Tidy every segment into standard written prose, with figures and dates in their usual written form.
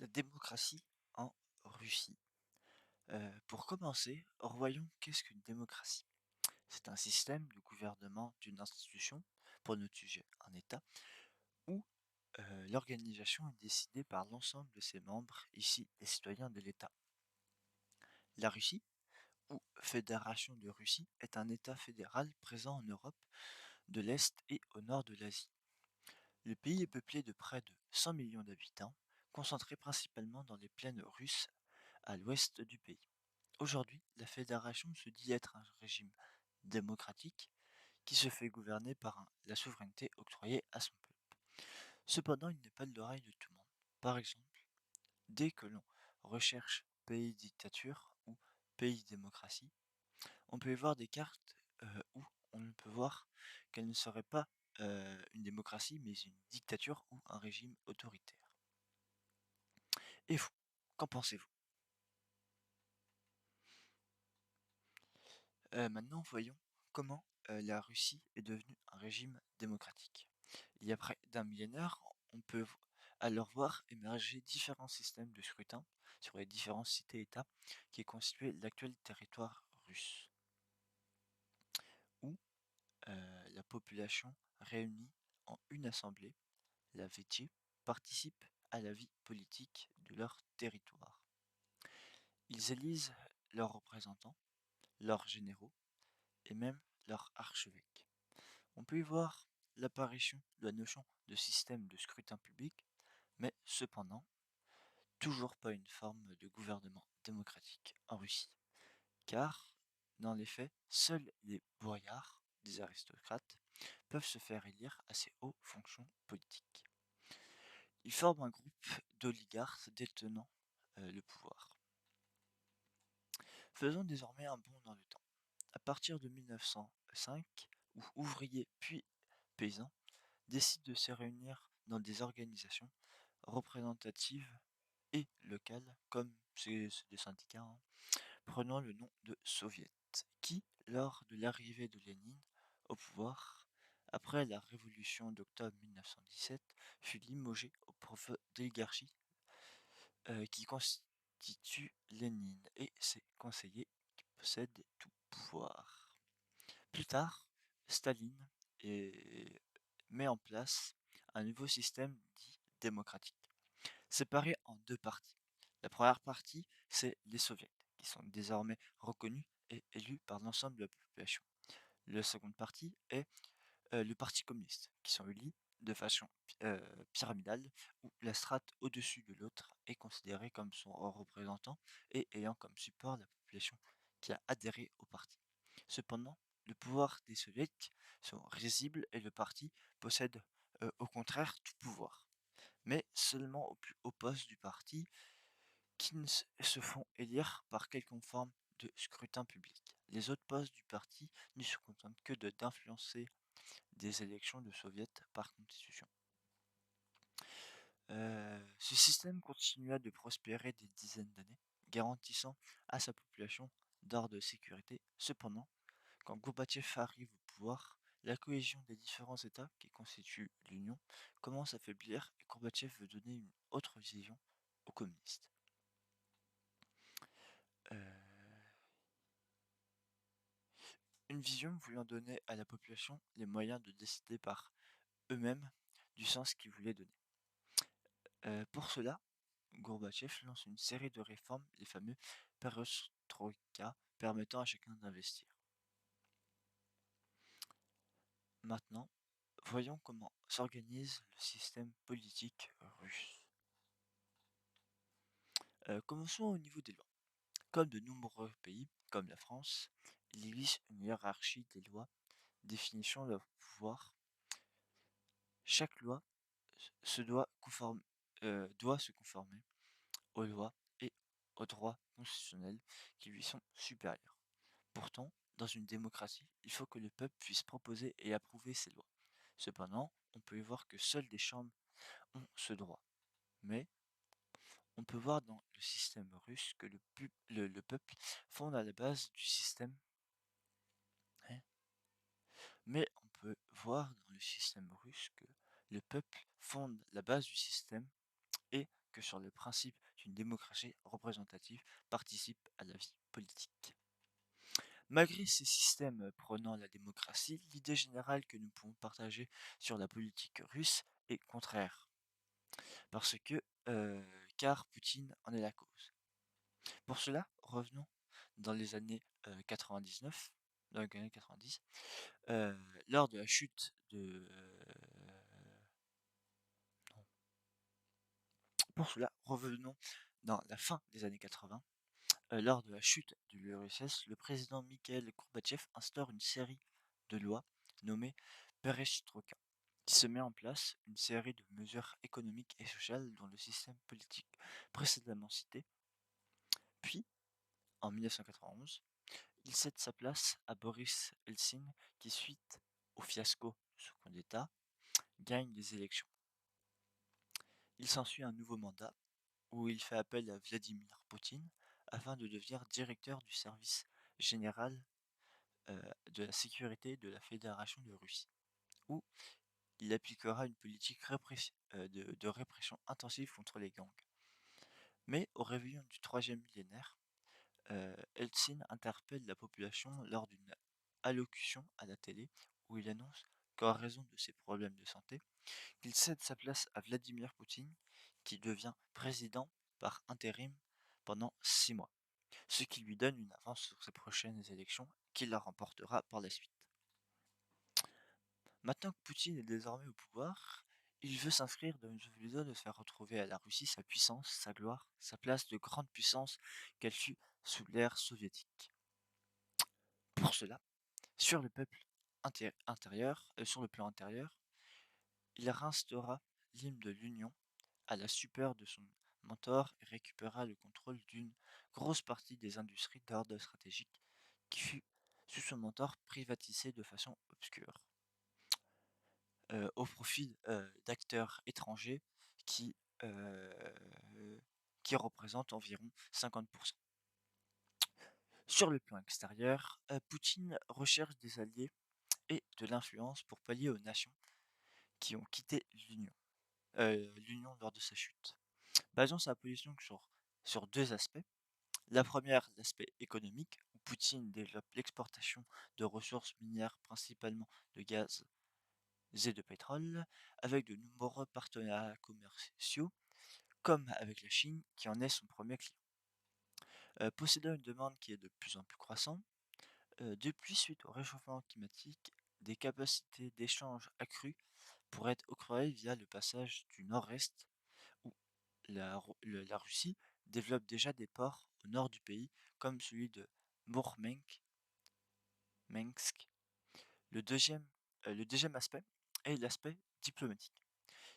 La démocratie en Russie. Pour commencer, revoyons qu'est-ce qu'une démocratie. C'est un système de gouvernement d'une institution, pour notre sujet un État, où l'organisation est décidée par l'ensemble de ses membres, ici les citoyens de l'État. La Russie, ou Fédération de Russie, est un État fédéral présent en Europe de l'Est et au nord de l'Asie. Le pays est peuplé de près de 100 millions d'habitants, concentrés principalement dans les plaines russes à l'ouest du pays. Aujourd'hui, la fédération se dit être un régime démocratique qui se fait gouverner par la souveraineté octroyée à son peuple. Cependant, il n'est pas de l'oreille de tout le monde. Par exemple, dès que l'on recherche pays dictature ou pays démocratie, on peut y voir des cartes où on ne peut voir qu'elle ne serait pas une démocratie, mais une dictature ou un régime autoritaire. Et vous, qu'en pensez-vous? Maintenant, voyons comment la Russie est devenue un régime démocratique. Il y a près d'un millénaire, on peut alors voir émerger différents systèmes de scrutin sur les différentes cités-États qui constituaient l'actuel territoire russe, où la population réunie en une assemblée, la Véti, participe à la vie politique de leur territoire. Ils élisent leurs représentants, leurs généraux et même leurs archevêques. On peut y voir l'apparition de la notion de système de scrutin public, mais cependant, toujours pas une forme de gouvernement démocratique en Russie, car, dans les faits, seuls les boyards, des aristocrates, peuvent se faire élire à ces hauts fonctions politiques. Ils forment un groupe d'oligarques détenant le pouvoir. Faisons désormais un bond dans le temps. À partir de 1905, où ouvriers puis paysans décident de se réunir dans des organisations représentatives et locales, comme c'est des syndicats, prenant le nom de soviets, qui, lors de l'arrivée de Lénine au pouvoir, après la révolution d'octobre 1917, fut limogé au profit d'oligarchie qui constitue Lénine et ses conseillers qui possèdent tout pouvoir. Plus tard, Staline met en place un nouveau système dit démocratique, séparé en deux parties. La première partie, c'est les soviets, qui sont désormais reconnus et élus par l'ensemble de la population. La seconde partie est le Parti communiste, qui sont élus de façon pyramidale, où la strate au-dessus de l'autre est considérée comme son représentant et ayant comme support la population qui a adhéré au parti. Cependant, le pouvoir des soviétiques sont risibles et le parti possède au contraire tout pouvoir, mais seulement au plus haut poste du parti qui se font élire par quelconque forme de scrutin public. Les autres postes du parti ne se contentent que d'influencer des élections de soviets par constitution. Ce système continua de prospérer des dizaines d'années, garantissant à sa population d'ordre de sécurité. Cependant, quand Gorbatchev arrive au pouvoir, la cohésion des différents États qui constituent l'Union commence à faiblir et Gorbatchev veut donner une autre vision aux communistes. Euh, une vision voulant donner à la population les moyens de décider par eux-mêmes du sens qu'ils voulaient donner. Pour cela, Gorbatchev lance une série de réformes, les fameux perestroïka, permettant à chacun d'investir. Maintenant, voyons comment s'organise le système politique russe. Commençons au niveau des lois. Comme de nombreux pays, comme la France, il existe une hiérarchie des lois définissant leur pouvoir. Chaque loi doit se conformer aux lois et aux droits constitutionnels qui lui sont supérieurs. Pourtant, dans une démocratie, il faut que le peuple puisse proposer et approuver ces lois. Cependant, on peut y voir que seules les chambres ont ce droit. Mais on peut voir dans le système russe que le peuple fonde à la base du système. Hein. Mais on peut voir dans le système russe que le peuple fonde la base du système et que sur le principe d'une démocratie représentative participe à la vie politique. Malgré ces systèmes prônant la démocratie, l'idée générale que nous pouvons partager sur la politique russe est contraire, parce que car Poutine en est la cause. Pour cela, revenons dans les années 99, dans les années 90, euh, lors de la chute de non. Pour cela, revenons dans la fin des années 80. Lors de la chute de l'URSS, le président Mikhail Gorbatchev instaure une série de lois nommées Perestroïka, qui se met en place une série de mesures économiques et sociales dont le système politique précédemment cité. Puis, en 1991, il cède sa place à Boris Eltsine qui, suite au fiasco de son coup d'État, gagne les élections. Il s'ensuit un nouveau mandat où il fait appel à Vladimir Poutine afin de devenir directeur du service général de la sécurité de la Fédération de Russie, où il appliquera une politique de répression intensive contre les gangs. Mais au réveillon du troisième millénaire, Eltsine interpelle la population lors d'une allocution à la télé où il annonce qu'en raison de ses problèmes de santé, il cède sa place à Vladimir Poutine, qui devient président par intérim pendant 6 mois, ce qui lui donne une avance sur ses prochaines élections qu'il la remportera par la suite. Maintenant que Poutine est désormais au pouvoir, il veut s'inscrire dans une vision de faire retrouver à la Russie sa puissance, sa gloire, sa place de grande puissance qu'elle fut sous l'ère soviétique. Pour cela, sur le peuple sur le plan intérieur, il réinstaura l'hymne de l'Union à la stupeur de son mentor et récupéra le contrôle d'une grosse partie des industries d'ordre stratégique qui fut, sous son mentor, privatisée de façon obscure, au profit d'acteurs étrangers qui, euh, qui représentent environ 50%. Sur le plan extérieur, Poutine recherche des alliés et de l'influence pour pallier aux nations qui ont quitté l'Union lors de sa chute. Basant sa position sur deux aspects. La première, l'aspect économique, où Poutine développe l'exportation de ressources minières, principalement de gaz et de pétrole, avec de nombreux partenariats commerciaux, comme avec la Chine, qui en est son premier client. Possédant une demande qui est de plus en plus croissante, depuis, suite au réchauffement climatique, des capacités d'échange accrues pourraient être octroyées via le passage du nord-est, où la Russie développe déjà des ports au nord du pays, comme celui de Mourmansk. Le deuxième aspect est l'aspect diplomatique,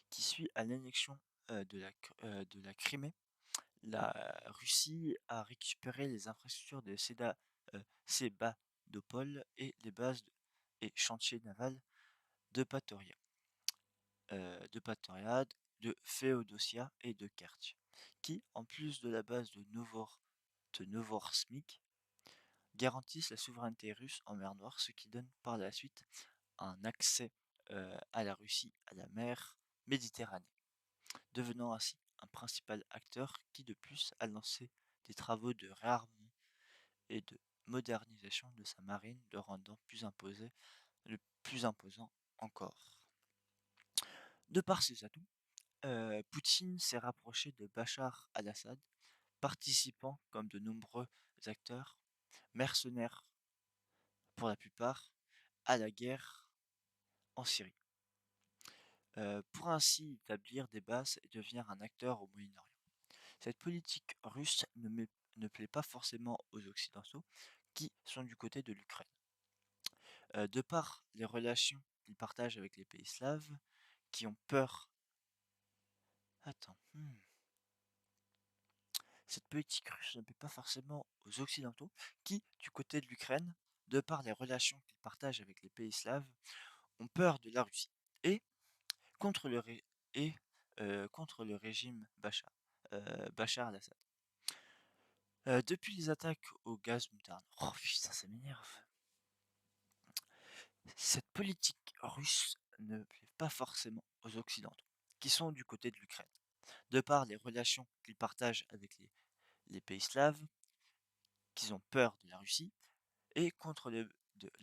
qui suit à l'annexion de la Crimée. La Russie a récupéré les infrastructures de Sébastopol et les bases et chantiers navals de Patoriad, de Féodosia et de Kertch, qui, en plus de la base de Novorsmik, garantissent la souveraineté russe en mer Noire, ce qui donne par la suite un accès à la Russie à la mer Méditerranée, devenant ainsi un principal acteur qui de plus a lancé des travaux de réarmement et de modernisation de sa marine, le rendant le plus imposant encore. De par ses atouts, Poutine s'est rapproché de Bachar al-Assad, participant, comme de nombreux acteurs, mercenaires pour la plupart, à la guerre en Syrie, pour ainsi établir des bases et devenir un acteur au Moyen-Orient. Cette politique russe ne plaît pas forcément aux Occidentaux, qui sont du côté de l'Ukraine. De par les relations qu'ils partagent avec les pays slaves, qui ont peur. Attends. Cette politique russe ne plaît pas forcément aux Occidentaux, qui, du côté de l'Ukraine, de par les relations qu'ils partagent avec les pays slaves, ont peur de la Russie et contre le, ré- et, contre le régime Bachar al-Assad. Depuis les attaques au gaz moutarde, oh putain, ça m'énerve. Cette politique russe ne plaît pas forcément aux Occidentaux, qui sont du côté de l'Ukraine. De par les relations qu'ils partagent avec les pays slaves, qu'ils ont peur de la Russie, et contre le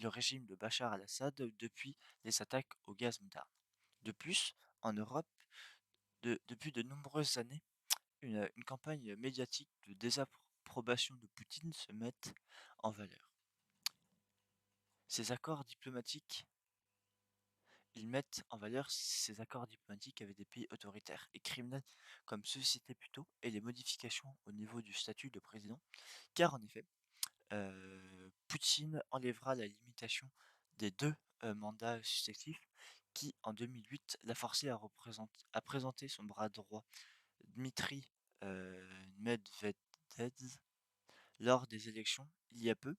régime de Bachar al-Assad depuis les attaques au gaz moutarde. De plus, en Europe, depuis de nombreuses années, une campagne médiatique de désapprobation de Poutine se met en valeur. Ces accords diplomatiques, ils mettent en valeur ces accords diplomatiques avec des pays autoritaires et criminels comme ceux cités plus tôt et les modifications au niveau du statut de président, car en effet, Poutine enlèvera la limitation des deux mandats successifs qui, en 2008, l'a forcé à présenter son bras droit Dmitri Medvedev lors des élections il y a peu.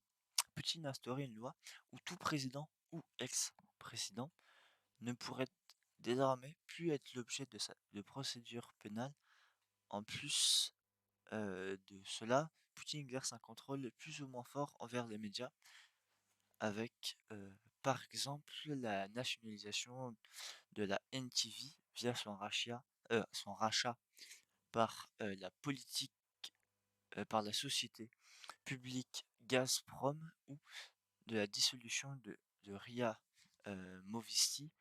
Poutine a instauré une loi où tout président ou ex-président ne pourrait désormais plus être l'objet de procédures pénales. En plus de cela, Poutine exerce un contrôle plus ou moins fort envers les médias avec, par exemple, la nationalisation de la NTV via son rachat par par la société publique Gazprom ou de la dissolution de RIA Movisty.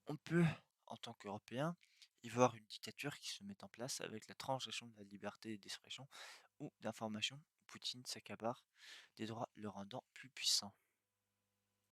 On peut, en tant qu'Européen, y voir une dictature qui se met en place avec la transgression de la liberté d'expression ou d'information. Poutine s'accapare des droits, le rendant plus puissant.